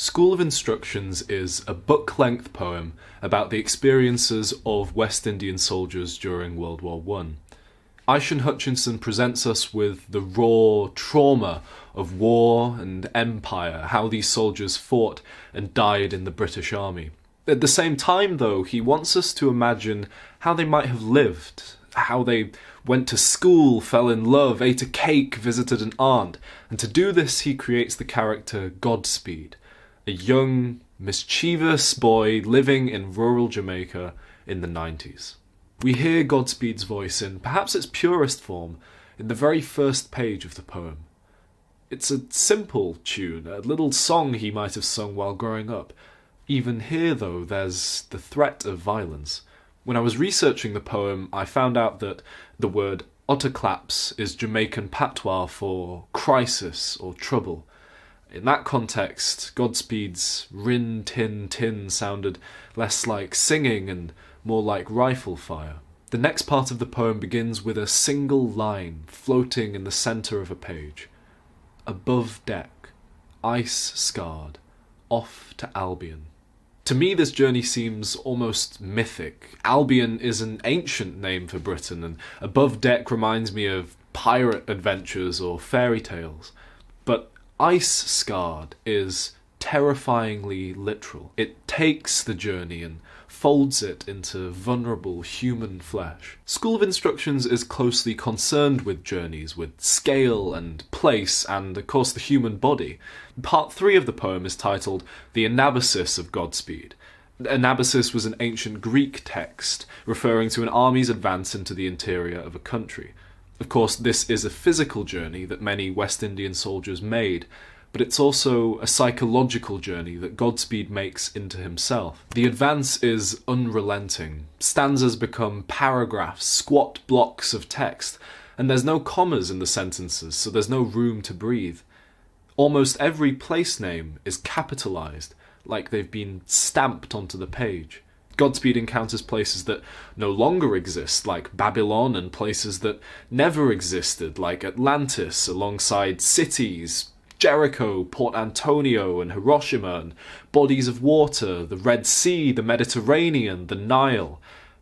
School of Instructions is a book-length poem about the experiences of West Indian soldiers during World War One. Aishin Hutchinson presents us with the raw trauma of war and empire, how these soldiers fought and died in the British Army. At the same time, though, he wants us to imagine how they might have lived, how they went to school, fell in love, ate a cake, visited an aunt, and to do this he creates the character Godspeed, a young, mischievous boy living in rural Jamaica in the 90s. We hear Godspeed's voice in perhaps its purest form in the very first page of the poem. It's a simple tune, a little song he might have sung while growing up. Even here, though, there's the threat of violence. When I was researching the poem, I found out that the word otterclaps is Jamaican patois for crisis or trouble. In that context, Godspeed's rin tin tin sounded less like singing and more like rifle fire. The next part of the poem begins with a single line floating in the centre of a page. Above deck, ice-scarred, off to Albion. To me, this journey seems almost mythic. Albion is an ancient name for Britain, and above deck reminds me of pirate adventures or fairy tales. But ice-scarred is terrifyingly literal. It takes the journey and folds it into vulnerable human flesh. School of Instructions is closely concerned with journeys, with scale and place, and of course the human body. Part 3 of the poem is titled The Anabasis of Godspeed. Anabasis was an ancient Greek text referring to an army's advance into the interior of a country. Of course, this is a physical journey that many West Indian soldiers made, but it's also a psychological journey that Godspeed makes into himself. The advance is unrelenting. Stanzas become paragraphs, squat blocks of text, and there's no commas in the sentences, so there's no room to breathe. Almost every place name is capitalized, like they've been stamped onto the page. Godspeed encounters places that no longer exist, like Babylon, and places that never existed, like Atlantis, alongside cities, Jericho, Port Antonio, and Hiroshima, and bodies of water, the Red Sea, the Mediterranean, the Nile.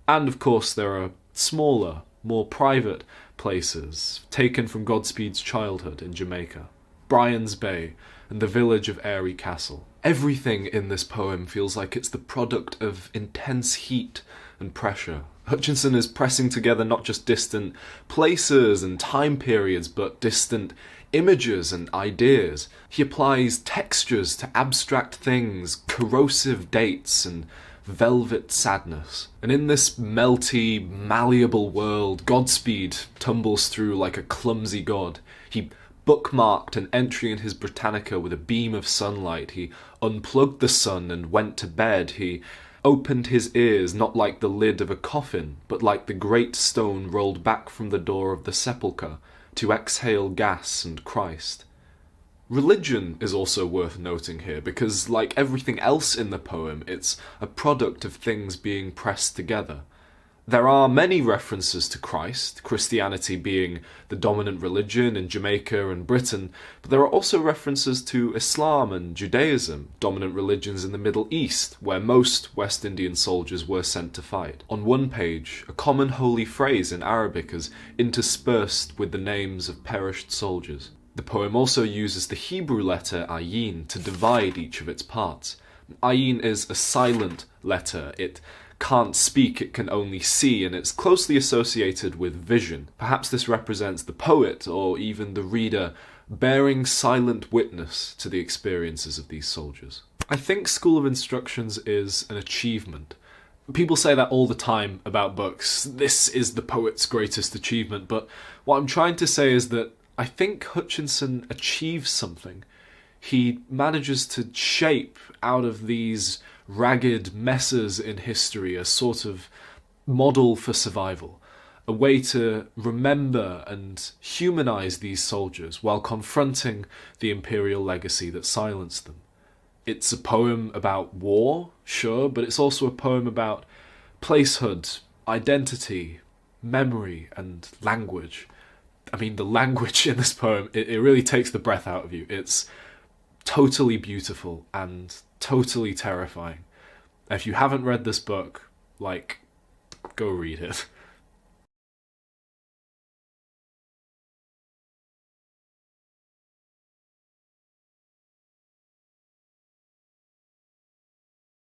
And of course there are smaller, more private places, taken from Godspeed's childhood in Jamaica. Bryan's Bay, and the village of Airy Castle. Everything in this poem feels like it's the product of intense heat and pressure. Hutchinson is pressing together not just distant places and time periods, but distant images and ideas. He applies textures to abstract things, corrosive dates, and velvet sadness. And in this melty, malleable world, Godspeed tumbles through like a clumsy god. He bookmarked an entry in his Britannica with a beam of sunlight. He unplugged the sun and went to bed. He opened his ears not like the lid of a coffin, but like the great stone rolled back from the door of the sepulchre to exhale gas and Christ. Religion is also worth noting here, because like everything else in the poem, it's a product of things being pressed together. There are many references to Christ, Christianity being the dominant religion in Jamaica and Britain, but there are also references to Islam and Judaism, dominant religions in the Middle East, where most West Indian soldiers were sent to fight. On one page, a common holy phrase in Arabic is interspersed with the names of perished soldiers. The poem also uses the Hebrew letter ayin to divide each of its parts. Ayin is a silent letter. It can't speak, it can only see, and it's closely associated with vision. Perhaps this represents the poet, or even the reader, bearing silent witness to the experiences of these soldiers. I think School of Instructions is an achievement. People say that all the time about books. This is the poet's greatest achievement, but what I'm trying to say is that I think Hutchinson achieves something. He manages to shape out of these ragged messes in history a sort of model for survival, a way to remember and humanize these soldiers while confronting the imperial legacy that silenced them. It's a poem about war, sure, but it's also a poem about placehood, identity, memory, and language. I mean, the language in this poem, it really takes the breath out of you. It's totally beautiful and totally terrifying. If you haven't read this book, like, go read it.